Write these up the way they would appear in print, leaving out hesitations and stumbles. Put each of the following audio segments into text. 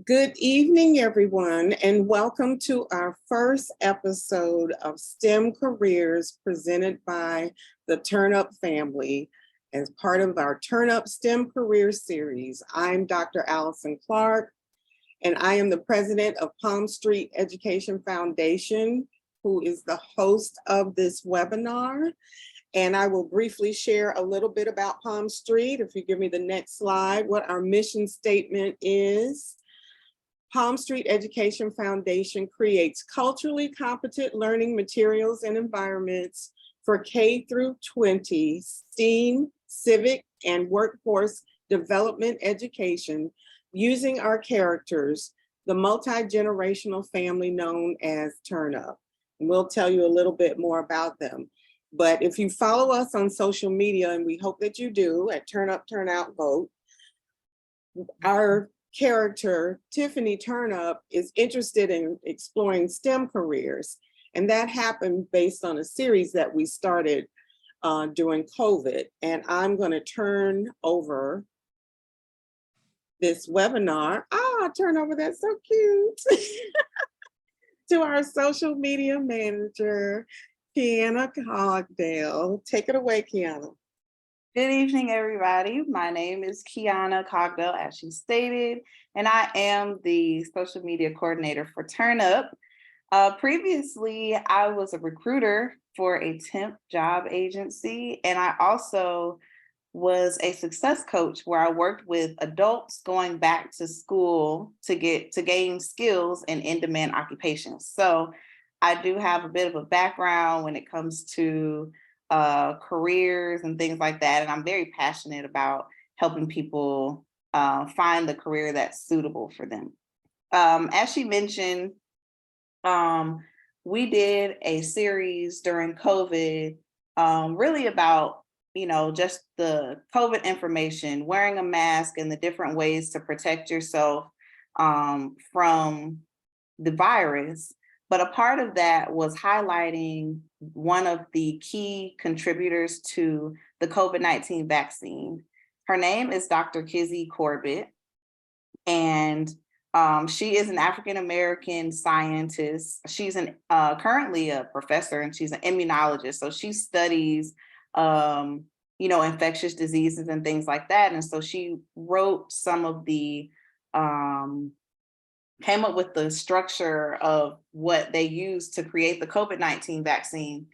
Good evening, everyone, and welcome to our first episode of STEM Careers presented by the TurnUp family as part of our TurnUp STEM Careers series. I'm Dr. Allison Clark, and I am the president of Palm Street Education Foundation, who is the host of this webinar. And I will briefly share a little bit about Palm Street. If you give me the next slide, what our mission statement is. Palm Street Education Foundation creates culturally competent learning materials and environments for K through 20 STEAM, civic, and workforce development education using our characters, the multi-generational family known as TurnUp. And we'll tell you a little bit more about them. But if you follow us on social media, and we hope that you do, at TurnUp, Turnout, Vote, our character, Tiffany TurnUp, is interested in exploring STEM careers. And that happened based on a series that we started during COVID. And I'm going to turn over this webinar. Turn over, that's so cute. To our social media manager, Kiana Cogdale. Take it away, Kiana. Good evening, everybody. My name is Kiana Cogdell, as she stated, and I am the social media coordinator for TurnUp. Previously, I was a recruiter for a temp job agency, and I also was a success coach where I worked with adults going back to school to gain skills in in-demand occupations. So I do have a bit of a background when it comes to careers and things like that. And I'm very passionate about helping people find the career that's suitable for them. As she mentioned, we did a series during COVID, really about, just the COVID information, wearing a mask and the different ways to protect yourself from the virus. But a part of that was highlighting one of the key contributors to the COVID-19 vaccine. Her name is Dr. Kizzy Corbett, and she is an African-American scientist. She's currently a professor, and she's an immunologist. So she studies, infectious diseases and things like that. And so she wrote some of the came up with the structure of what they used to create the COVID-19 vaccine.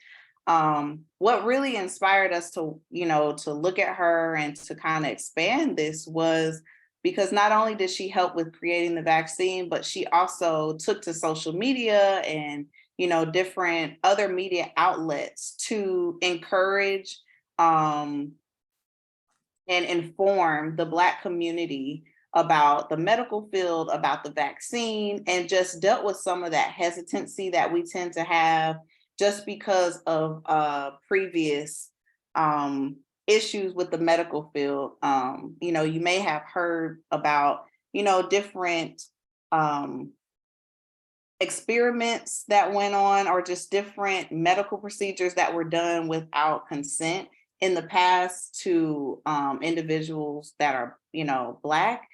What really inspired us to look at her and to kind of expand this was because not only did she help with creating the vaccine, but she also took to social media and, different other media outlets to encourage and inform the Black community about the medical field, about the vaccine, and just dealt with some of that hesitancy that we tend to have just because of previous issues with the medical field. You may have heard about, different experiments that went on, or just different medical procedures that were done without consent in the past to individuals that are, Black.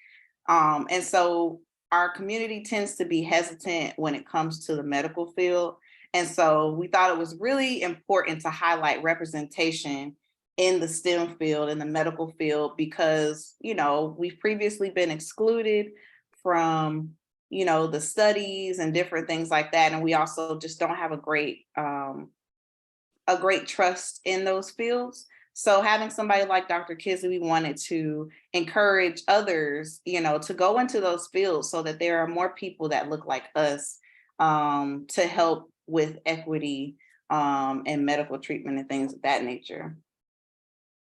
And so our community tends to be hesitant when it comes to the medical field. And so we thought it was really important to highlight representation in the STEM field, in the medical field, because, we've previously been excluded from, the studies and different things like that. And we also just don't have a great trust in those fields. So having somebody like Dr. Kizzy, we wanted to encourage others, to go into those fields so that there are more people that look like us to help with equity and medical treatment and things of that nature.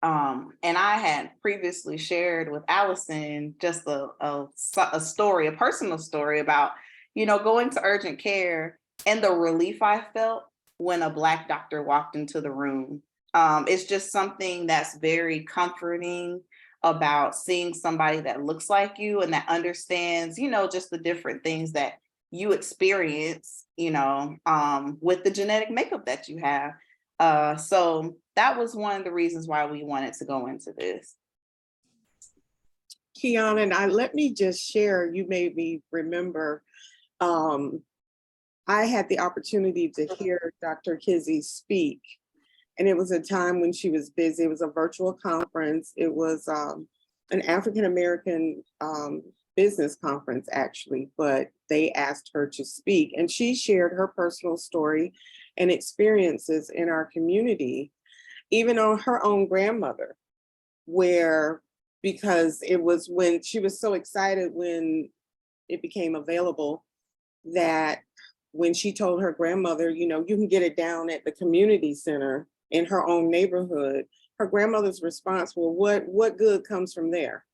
And I had previously shared with Allison just a story, a personal story about, going to urgent care and the relief I felt when a Black doctor walked into the room. It's just something that's very comforting about seeing somebody that looks like you and that understands, just the different things that you experience, with the genetic makeup that you have. So that was one of the reasons why we wanted to go into this. Kiana, and let me just share, you made me remember, I had the opportunity to hear Dr. Kizzy speak, and it was a time when she was busy. It was a virtual conference. It was an African-American business conference, actually, but they asked her to speak, and she shared her personal story and experiences in our community, even on her own grandmother, where, because it was when she was so excited when it became available, that when she told her grandmother, you know, you can get it down at the community center in her own neighborhood, her grandmother's response, well, what good comes from there?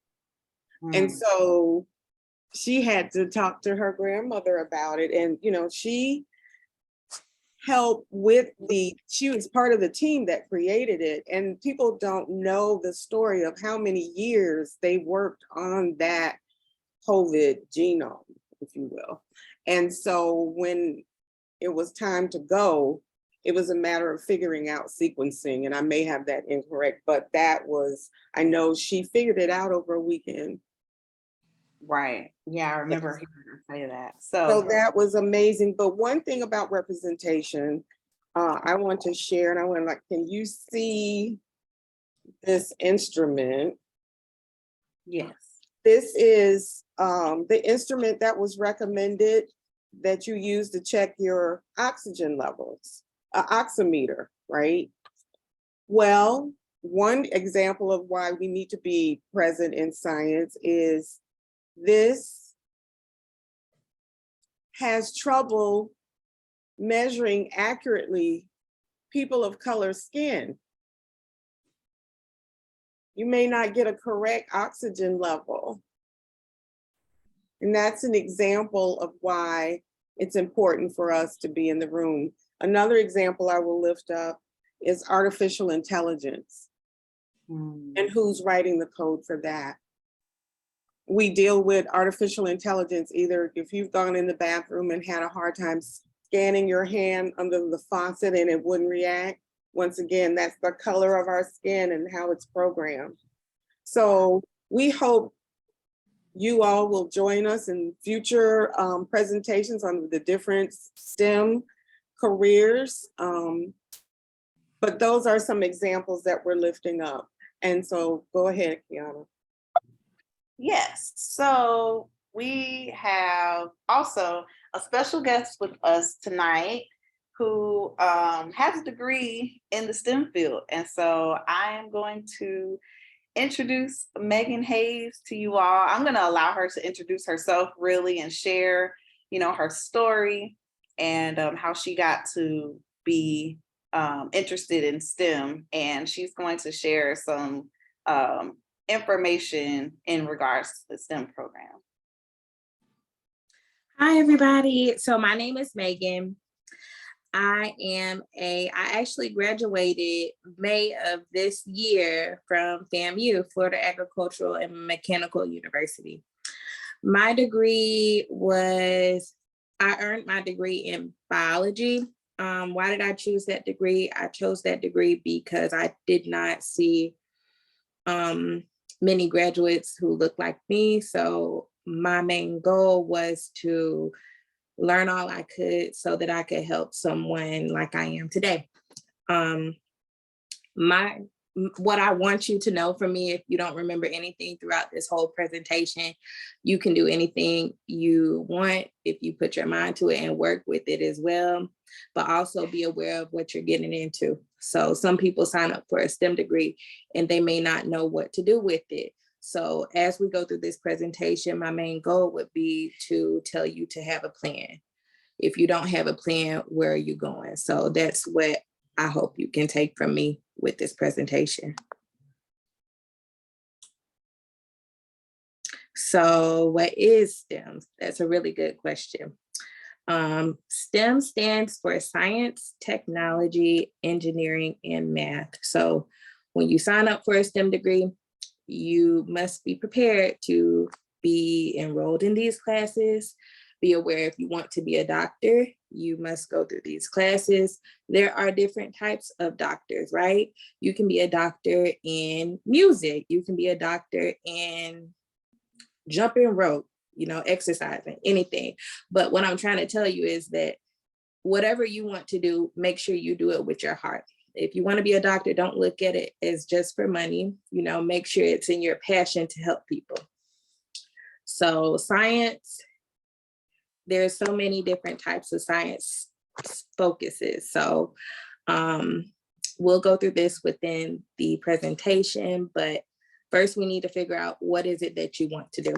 And so she had to talk to her grandmother about it. And, you know, she helped with she was part of the team that created it. And people don't know the story of how many years they worked on that COVID genome, if you will. And so when it was time to go, it was a matter of figuring out sequencing. And I may have that incorrect, but that was, I know she figured it out over a weekend. Right. Yeah, I remember hearing her say that. So So that was amazing. But one thing about representation, I want to share, and I want to, like, can you see this instrument? yes. This is the instrument that was recommended that you use to check your oxygen levels, an oximeter, right? Well, one example of why we need to be present in science is this has trouble measuring accurately people of color skin. You may not get a correct oxygen level. And that's an example of why it's important for us to be in the room. Another example I will lift up is artificial intelligence and who's writing the code for that. We deal with artificial intelligence either if you've gone in the bathroom and had a hard time scanning your hand under the faucet and it wouldn't react. Once again, that's the color of our skin and how it's programmed. So we hope you all will join us in future presentations on the different STEM careers. But those are some examples that we're lifting up. And so go ahead, Kiana. Yes. So we have also a special guest with us tonight who has a degree in the STEM field. And so I am going to introduce Megan Hayes to you all. I'm going to allow her to introduce herself really and share, you know, her story and how she got to be interested in STEM. And she's going to share some information in regards to the STEM program. Hi, everybody. So my name is Megan. I actually graduated May of this year from FAMU, Florida Agricultural and Mechanical University. My degree I earned my degree in biology. Why did I choose that degree? I chose that degree because I did not see many graduates who looked like me. So my main goal was to learn all I could so that I could help someone like I am today. What I want you to know from me, if you don't remember anything throughout this whole presentation, you can do anything you want if you put your mind to it and work with it as well, but also be aware of what you're getting into. So some people sign up for a STEM degree and they may not know what to do with it. So as we go through this presentation, my main goal would be to tell you to have a plan. If you don't have a plan, where are you going? So that's what I hope you can take from me with this presentation. So what is STEM? That's a really good question. STEM stands for science, technology, engineering, and math. So when you sign up for a STEM degree, you must be prepared to be enrolled in these classes. Be aware if you want to be a doctor, you must go through these classes. There are different types of doctors, right? You can be a doctor in music. You can be a doctor in jumping rope, exercising, anything. But what I'm trying to tell you is that whatever you want to do, make sure you do it with your heart. If you want to be a doctor, don't look at it as just for money. Make sure it's in your passion to help people. So science, there's so many different types of science focuses. So we'll go through this within the presentation, but first we need to figure out what is it that you want to do.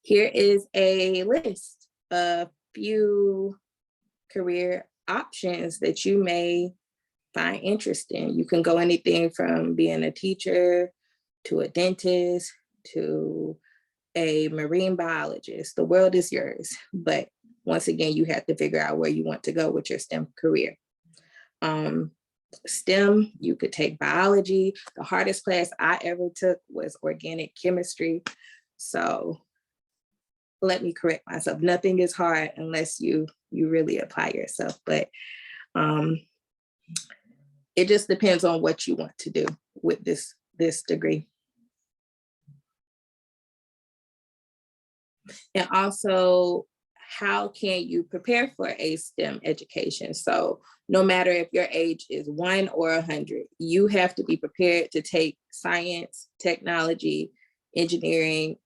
Here is a list of few career options that you may find interesting. You can go anything from being a teacher to a dentist to a marine biologist. The world is yours, but once again, you have to figure out where you want to go with your STEM career. STEM, you could take biology. The hardest class I ever took was organic chemistry. So let me correct myself. Nothing is hard unless you really apply yourself, but it just depends on what you want to do with this degree. And also, how can you prepare for a STEM education? So no matter if your age is 1 or 100, you have to be prepared to take science, technology, engineering,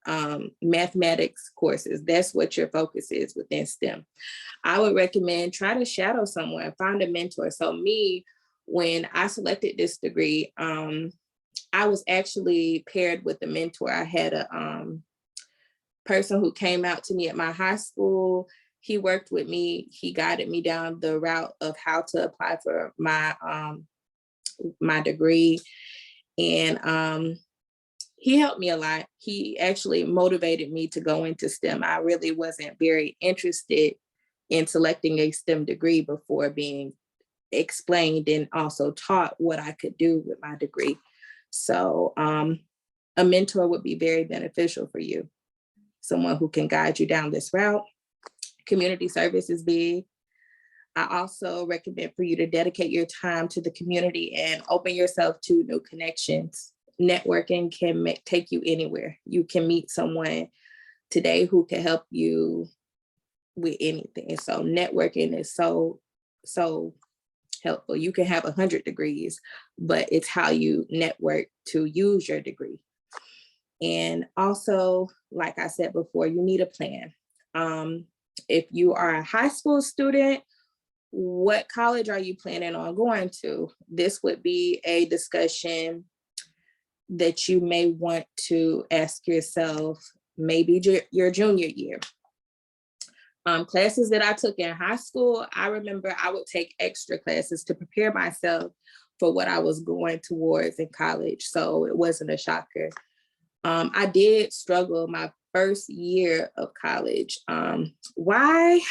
mathematics courses. That's what your focus is within STEM. I would recommend try to shadow someone, find a mentor. So me, when I selected this degree, I was actually paired with a mentor. I had a person who came out to me at my high school. He worked with me. He guided me down the route of how to apply for my my degree. And he helped me a lot. He actually motivated me to go into STEM. I really wasn't very interested in selecting a STEM degree before being explained and also taught what I could do with my degree. So a mentor would be very beneficial for you. Someone who can guide you down this route. Community service is big. I also recommend for you to dedicate your time to the community and open yourself to new connections. Networking can take you anywhere. You can meet someone today who can help you with anything. So networking is so helpful. You can have 100 degrees, but it's how you network to use your degree. And also, like I said before, you need a plan. If you are a high school student, what college are you planning on going to? This would be a discussion that you may want to ask yourself, maybe your junior year. Classes that I took in high school, I remember I would take extra classes to prepare myself for what I was going towards in college. So it wasn't a shocker. I did struggle my first year of college. Why?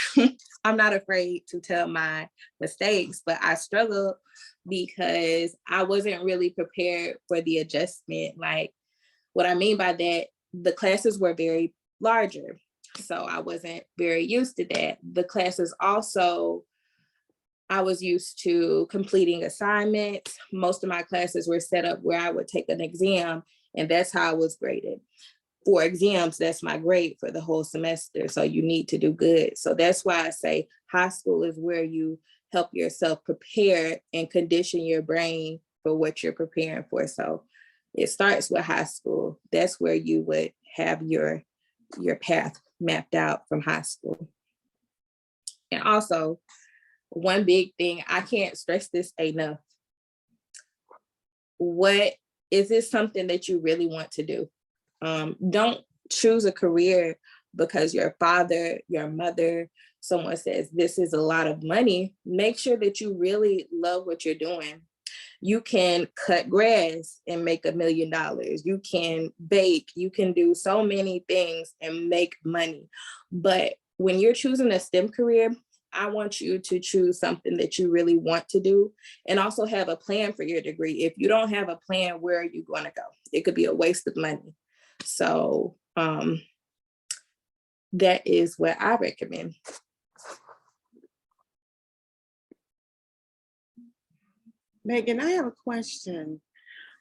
I'm not afraid to tell my mistakes, but I struggled because I wasn't really prepared for the adjustment. Like, what I mean by that, the classes were very larger. So I wasn't very used to that. The classes also, I was used to completing assignments. Most of my classes were set up where I would take an exam, and that's how I was graded. For exams, that's my grade for the whole semester. So you need to do good. So that's why I say high school is where you help yourself prepare and condition your brain for what you're preparing for. So it starts with high school. That's where you would have your path mapped out from high school. And also, one big thing, I can't stress this enough. What is this something that you really want to do? Don't choose a career because your father, your mother, someone says this is a lot of money. Make sure that you really love what you're doing. You can cut grass and make $1 million. You can bake, you can do so many things and make money. But when you're choosing a STEM career, I want you to choose something that you really want to do and also have a plan for your degree. If you don't have a plan, where are you going to go? It could be a waste of money. So that is what I recommend. Megan, I have a question.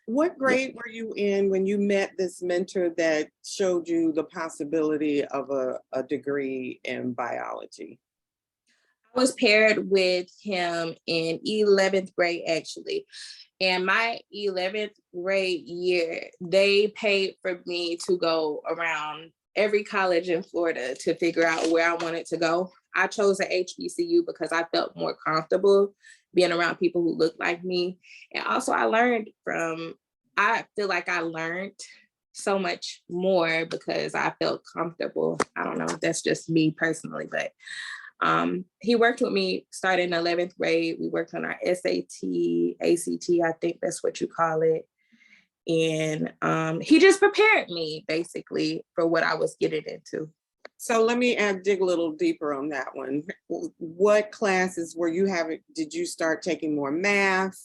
What grade were you in when you met this mentor that showed you the possibility of a degree in biology? I was paired with him in 11th grade, actually. And my 11th grade year, they paid for me to go around every college in Florida to figure out where I wanted to go. I chose a HBCU because I felt more comfortable being around people who looked like me. And also I feel like I learned so much more because I felt comfortable. I don't know, that's just me personally, but he worked with me starting in 11th grade. We worked on our SAT, ACT, I think that's what you call it. And he just prepared me basically for what I was getting into. So let me dig a little deeper on that one. What classes were you having? Did you start taking more math,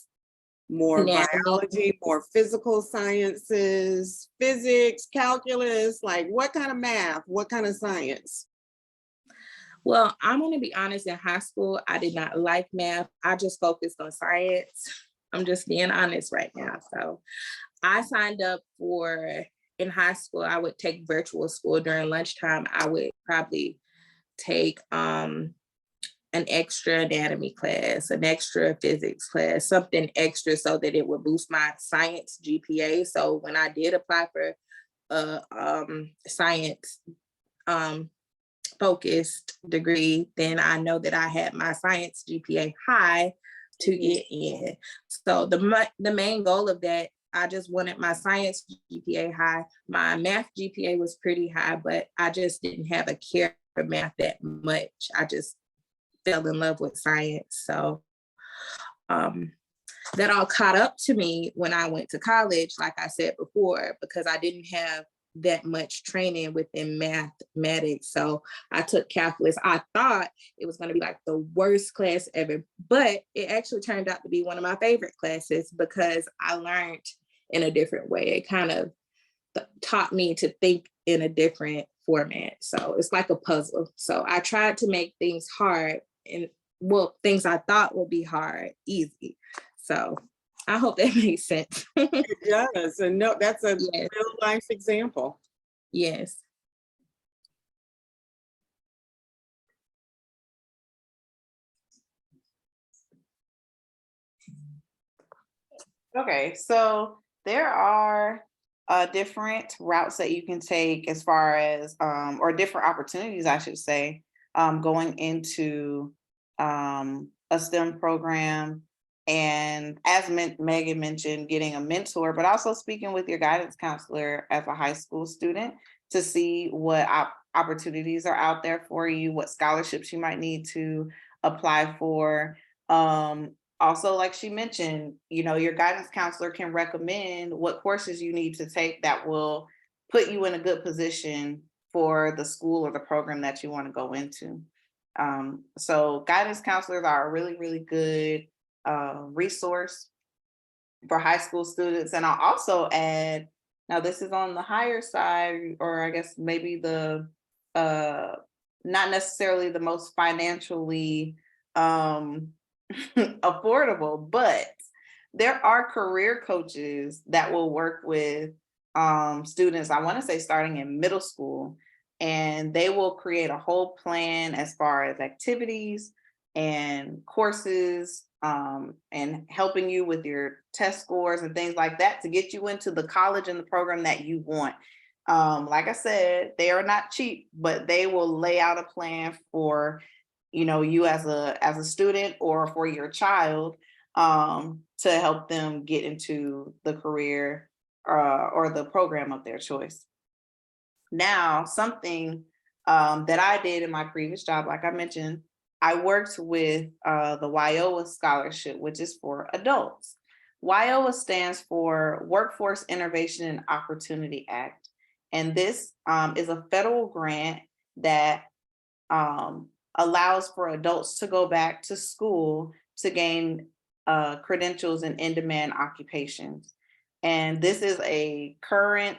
more biology, more physical sciences, physics, calculus? Like what kind of math? What kind of science? Well, I'm going to be honest, in high school, I did not like math. I just focused on science. I'm just being honest right now. So I signed up in high school, I would take virtual school during lunchtime. I would probably take an extra anatomy class, an extra physics class, something extra so that it would boost my science GPA. So when I did apply for a science focused degree, then I know that I had my science GPA high to get in. So the main goal of that, I just wanted my science GPA high. My math GPA was pretty high, but I just didn't have a care for math that much. I just fell in love with science. So that all caught up to me when I went to college, like I said before, because I didn't have that much training within mathematics. So I took calculus. I thought it was going to be like the worst class ever, but it actually turned out to be one of my favorite classes because I learned in a different way. It kind of taught me to think in a different format. So it's like a puzzle. So I tried to make things hard and things I thought would be hard, easy. So I hope that makes sense. It does. And no, that's a Yes. real life example. Yes. Okay, so there are different routes that you can take as far as, or different opportunities, I should say, going into a STEM program. And as Megan mentioned, getting a mentor, but also speaking with your guidance counselor as a high school student to see what opportunities are out there for you, what scholarships you might need to apply for. Also, like she mentioned, your guidance counselor can recommend what courses you need to take that will put you in a good position for the school or the program that you want to go into. So guidance counselors are a really, really good resource for high school students. And I'll also add, now this is on the higher side, or I guess maybe the not necessarily the most financially affordable, but there are career coaches that will work with students, I want to say starting in middle school, and they will create a whole plan as far as activities and courses, and helping you with your test scores and things like that to get you into the college and the program that you want. Like I said, they are not cheap, but they will lay out a plan for you as a student or for your child, to help them get into the career or the program of their choice. Now, something that I did in my previous job, like I mentioned, I worked with the WIOA scholarship, which is for adults. WIOA stands for Workforce Innovation and Opportunity Act. And this is a federal grant that allows for adults to go back to school to gain credentials in in-demand occupations. And this is a current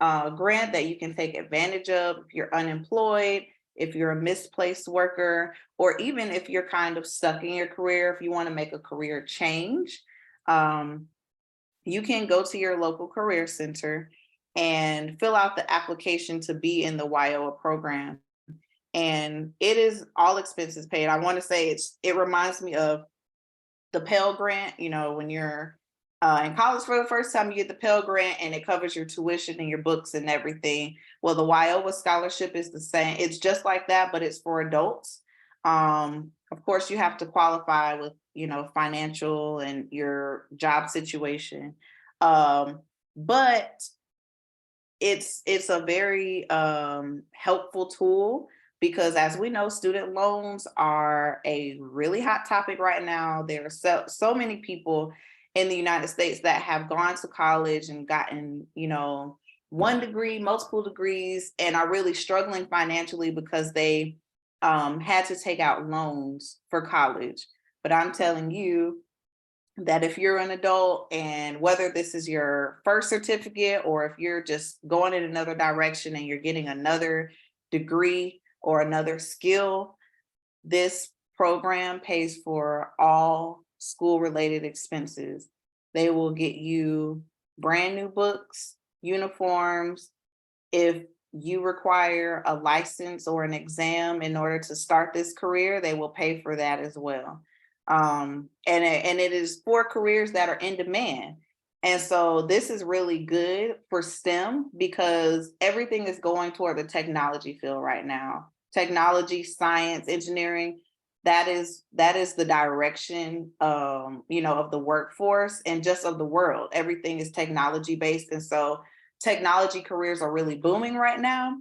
grant that you can take advantage of if you're unemployed, if you're a misplaced worker, or even if you're kind of stuck in your career, if you want to make a career change. you can go to your local career center and fill out the application to be in the WIOA program. And it is all expenses paid. I want to say it reminds me of the Pell Grant, when you're in college for the first time, you get the Pell Grant and it covers your tuition and your books and everything. Well, the WIOA scholarship is the same. It's just like that, but it's for adults. Of course, you have to qualify with, financial and your job situation. But it's a very helpful tool, because as we know, student loans are a really hot topic right now. There are so many people in the United States that have gone to college and gotten, one degree, multiple degrees, and are really struggling financially because they had to take out loans for college. But I'm telling you that if you're an adult, and whether this is your first certificate or if you're just going in another direction and you're getting another degree or another skill, this program pays for all school related expenses. They will get you brand new books, uniforms. If you require a license or an exam in order to start this career, they will pay for that as well. And it is for careers that are in demand. And so this is really good for STEM, because everything is going toward the technology field right now. Technology, science, engineering, that is the direction, of the workforce and just of the world. Everything is technology based. And so technology careers are really booming right now.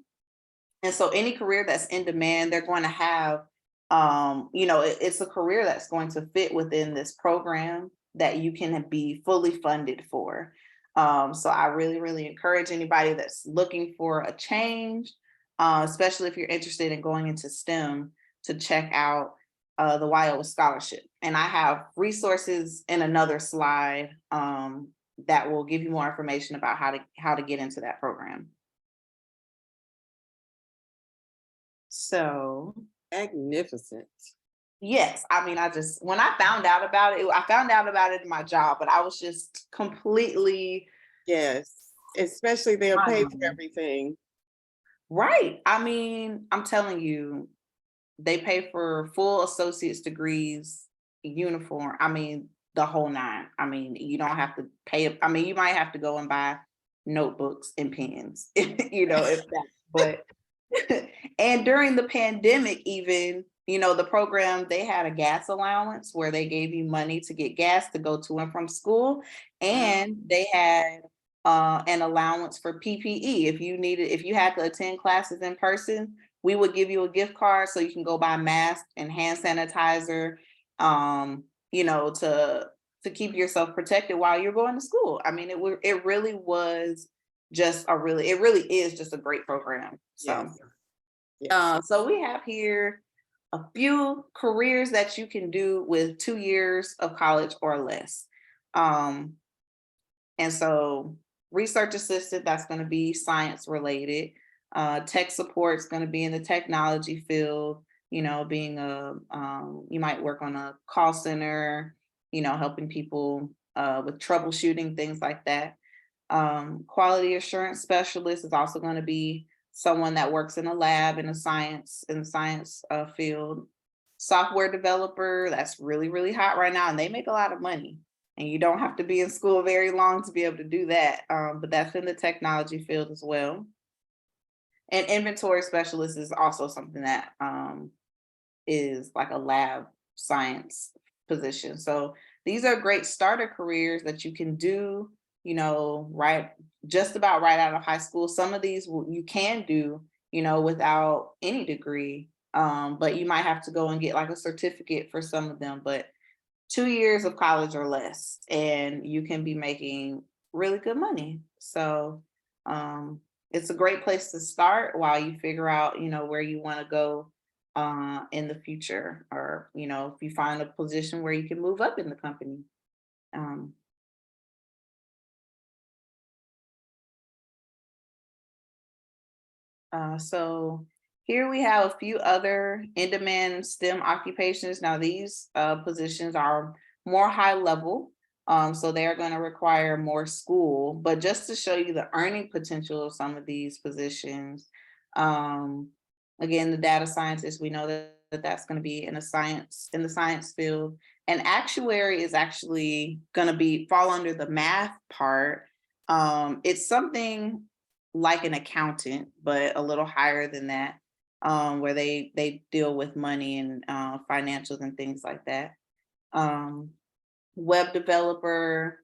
And so any career that's in demand, they're going to have, it's a career that's going to fit within this program that you can be fully funded for. So I really, really encourage anybody that's looking for a change, especially if you're interested in going into STEM, to check out the WIOA scholarship. And I have resources in another slide that will give you more information about how to get into that program. So Magnificent. yes, I mean, when I found out about it, I found out about it in my job, but I was just completely Yes, especially they'll pay for um, everything. right. I mean, I'm telling you, they pay for full associate's degrees, uniform. I mean, the whole nine. I mean, you don't have to pay. I mean, you might have to go and buy notebooks and pens, if that. But and during the pandemic, even, the program, they had a gas allowance where they gave you money to get gas to go to and from school. And they had an allowance for PPE. If you had to attend classes in person, we would give you a gift card so you can go buy masks and hand sanitizer, to keep yourself protected while you're going to school. I mean, it really was just it really is just a great program. So, Yes. so we have here a few careers that you can do with 2 years of college or less. Um, and so research assistant, that's going to be science related. Tech support is going to be in the technology field, being you might work on a call center, helping people with troubleshooting, things like that. Quality assurance specialist is also going to be someone that works in a lab in the science field. Software developer, that's really, really hot right now, and they make a lot of money. And you don't have to be in school very long to be able to do that. But that's in the technology field as well. And inventory specialist is also something that is like a lab science position. So these are great starter careers that you can do, right, just about right out of high school. Some of these you can do, without any degree, but you might have to go and get like a certificate for some of them. But 2 years of college or less, and you can be making really good money. So it's a great place to start while you figure out, where you want to go in the future, or, if you find a position where you can move up in the company. Um, so here we have a few other in-demand STEM occupations. Now these positions are more high level. So they're going to require more school, but just to show you the earning potential of some of these positions. Again, the data scientist, we know that that's going to be in the science field, and actuary is actually going to fall under the math part. It's something like an accountant, but a little higher than that, where they deal with money and financials and things like that. Web developer,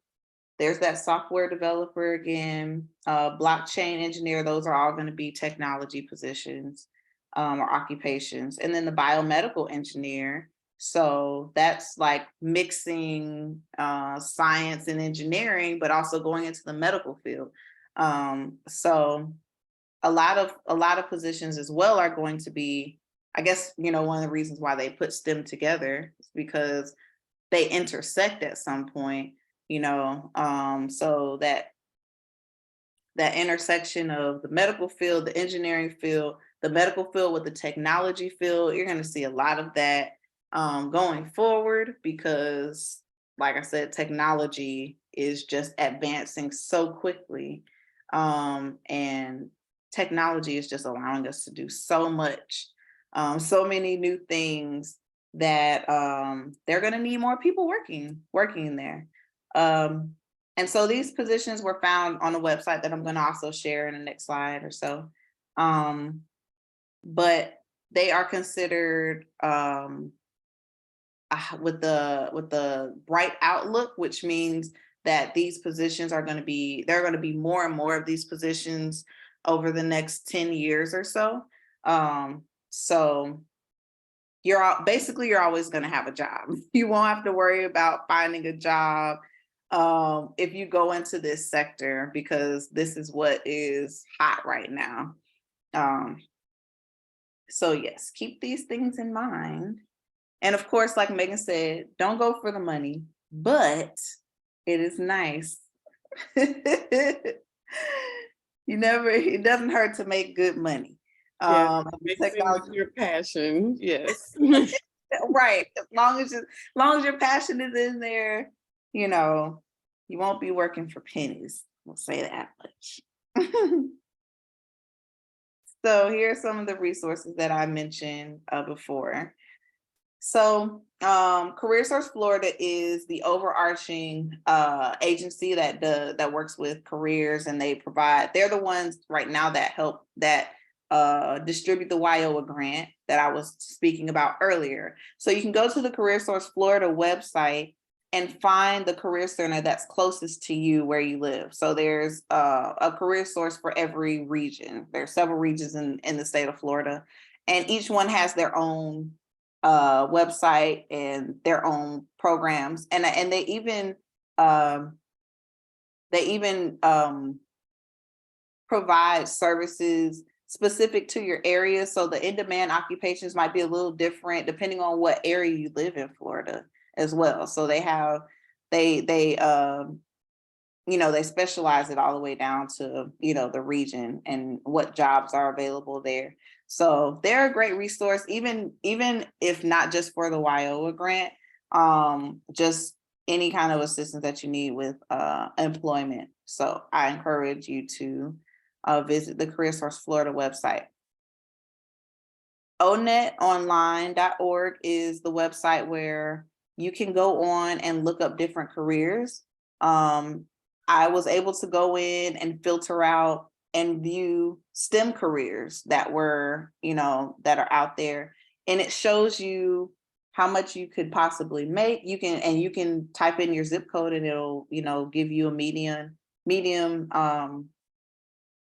there's that software developer again, blockchain engineer, those are all going to be technology positions or occupations. And then the biomedical engineer, so that's like mixing science and engineering, but also going into the medical field. So a lot of positions as well are going to be, I guess, one of the reasons why they put STEM together is because they intersect at some point, so that intersection of the medical field, the engineering field, the medical field with the technology field, you're going to see a lot of that going forward, because like I said, technology is just advancing so quickly, and technology is just allowing us to do so much, so many new things, that they're going to need more people working there. And so these positions were found on a website that I'm going to also share in the next slide or so. But they are considered with the bright outlook, which means that these positions there are going to be more and more of these positions over the next 10 years or so. So you're always going to have a job. You won't have to worry about finding a job if you go into this sector, because this is what is hot right now. So yes, keep these things in mind. And of course, like Megan said, don't go for the money, but it is nice. It doesn't hurt to make good money. Technology, your passion, yes. Right. As long as your passion is in there, you won't be working for pennies. We'll say that much. So here are some of the resources that I mentioned before. So CareerSource Florida is the overarching agency that works with careers, and they're the ones right now that distribute the WIOA grant that I was speaking about earlier. So you can go to the CareerSource Florida website and find the career center that's closest to you where you live. So there's a career source for every region. There are several regions in the state of Florida, and each one has their own website and their own programs, and they even provide services specific to your area. So the in-demand occupations might be a little different depending on what area you live in Florida as well. So they specialize it all the way down to the region and what jobs are available there. So they're a great resource, even if not just for the WIOA grant, just any kind of assistance that you need with employment. So I encourage you to visit the CareerSource Florida website. onetonline.org is the website where you can go on and look up different careers. I was able to go in and filter out and view STEM careers that were, that are out there. And it shows you how much you could possibly make. You can type in your zip code and it'll, give you a medium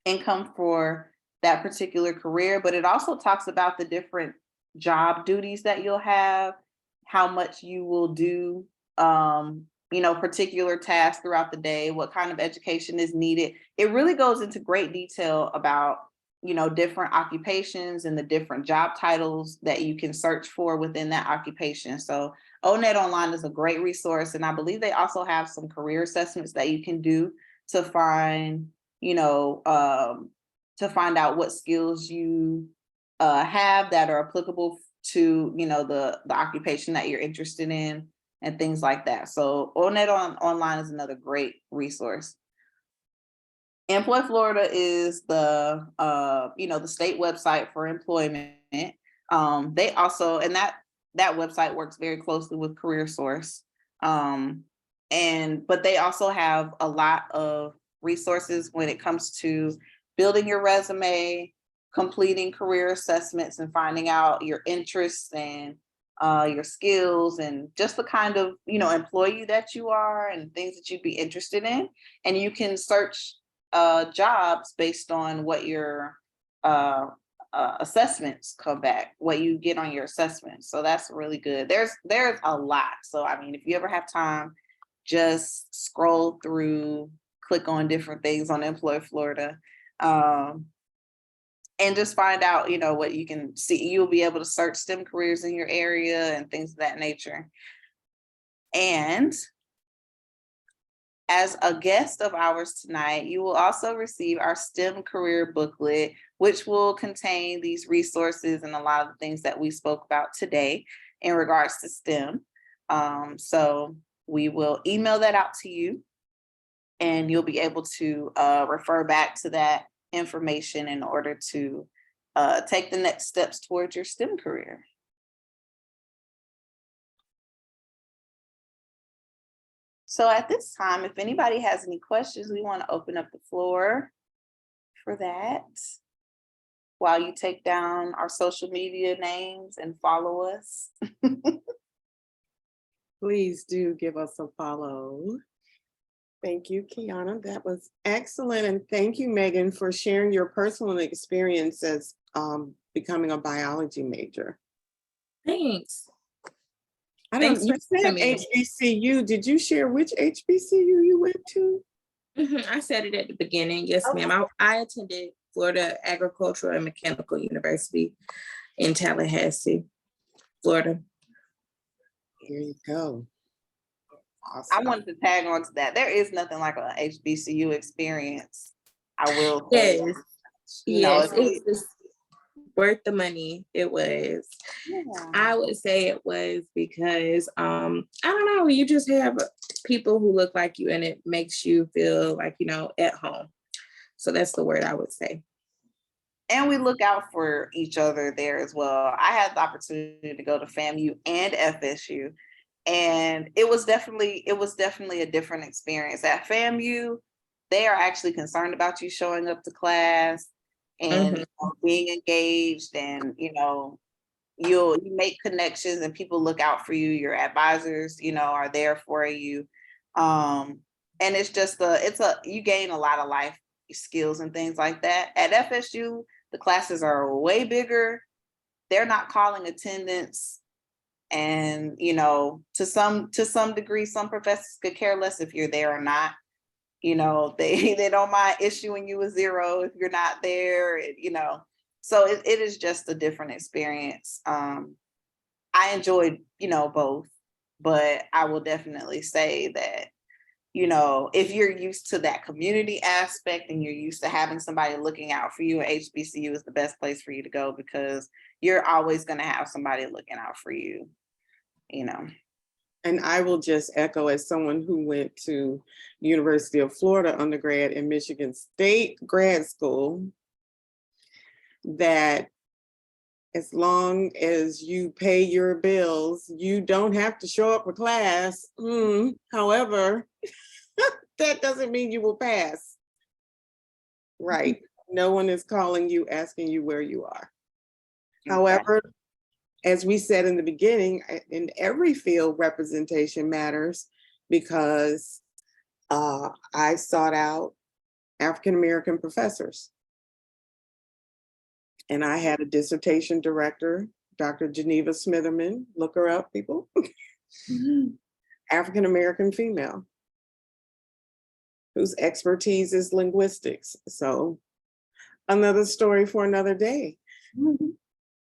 income for that particular career. But it also talks about the different job duties that you'll have, how much you will do, particular tasks throughout the day, what kind of education is needed. It really goes into great detail about, different occupations and the different job titles that you can search for within that occupation. So ONET Online is a great resource. And I believe they also have some career assessments that you can do to find, to find out what skills you have that are applicable to, the occupation that you're interested in. and things like that. So online is another great resource. Employ Florida is the the state website for employment. They also, and that website works very closely with CareerSource. But they also have a lot of resources when it comes to building your resume, completing career assessments, and finding out your interests and your skills, and just the kind of employee that you are and things that you'd be interested in. And you can search jobs based on what your assessments come back, what you get on your assessments. So that's really good. There's a lot. So I mean, if you ever have time, just scroll through, click on different things on Employ Florida, and just find out, what you can see. You'll be able to search STEM careers in your area and things of that nature. And as a guest of ours tonight, you will also receive our STEM career booklet, which will contain these resources and a lot of the things that we spoke about today in regards to STEM. So we will email that out to you, and you'll be able to refer back to that information in order to take the next steps towards your STEM career. So at this time, if anybody has any questions, we want to open up the floor for that while you take down our social media names and follow us. Please do give us a follow. Thank you, Kiana. That was excellent. And thank you, Megan, for sharing your personal experiences becoming a biology major. Thanks. I don't, Thanks you for said having me. HBCU. Did you share which HBCU you went to? I said it at the beginning. Yes, ma'am. I attended Florida Agricultural and Mechanical University in Tallahassee, Florida. Here you go. I Awesome. wanted to tag on to that. There is nothing like a HBCU experience. I will say. Yes. Yes, it's worth the money. It was. Yeah. I would say it was because I don't know, you just have people who look like you, and it makes you feel like, at home. So that's the word I would say. And we look out for each other there as well. I had the opportunity to go to FAMU and FSU, and it was definitely a different experience. At FAMU, they are actually concerned about you showing up to class and being engaged, and you make connections and people look out for you. Your advisors, are there for you. And it's just you gain a lot of life skills and things like that. At FSU, the classes are way bigger. They're not calling attendance. And, to some degree, some professors could care less if you're there or not. They don't mind issuing you a 0 if you're not there, so it is just a different experience. I enjoyed, both, but I will definitely say that, if you're used to that community aspect and you're used to having somebody looking out for you, HBCU is the best place for you to go, because you're always going to have somebody looking out for you, And I will just echo, as someone who went to University of Florida undergrad and Michigan State grad school, that as long as you pay your bills, you don't have to show up for class. However, that doesn't mean you will pass. Right. No one is calling you, asking you where you are. Okay. However, as we said in the beginning, in every field, representation matters, because I sought out African-American professors. And I had a dissertation director, Dr. Geneva Smitherman, look her up, people. African-American female, whose expertise is linguistics. So another story for another day.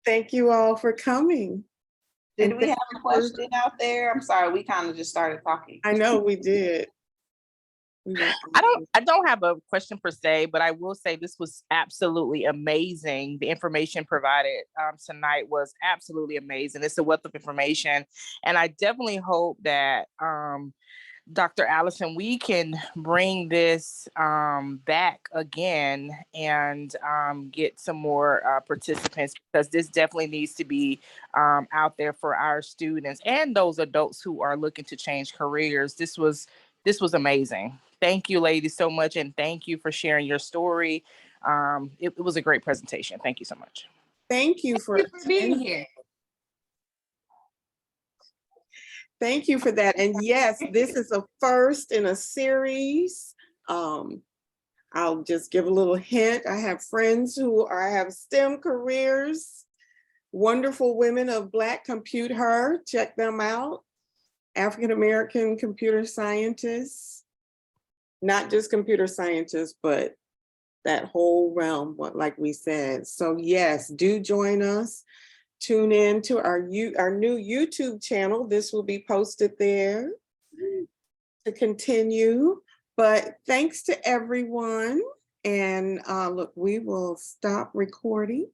Thank you all for coming. Did we have a question out there? I'm sorry, we kind of just started talking. I know we did. We will I don't have a question per se, but I will say this was absolutely amazing. The information provided tonight was absolutely amazing. It's a wealth of information. And I definitely hope that Dr. Allison, we can bring this back again and get some more participants, because this definitely needs to be out there for our students and those adults who are looking to change careers. This was amazing. Thank you, ladies, so much, and thank you for sharing your story. It was a great presentation. Thank you so much. Thank you for being here. Thank you for that. And yes, this is a first in a series. I'll just give a little hint. I have friends who have STEM careers, wonderful women of Black Compute Her. Check them out. African-American computer scientists, not just computer scientists, but that whole realm, like we said. So yes, do join us. Tune in to our new YouTube channel. This will be posted there to continue. But thanks to everyone. And look, we will stop recording.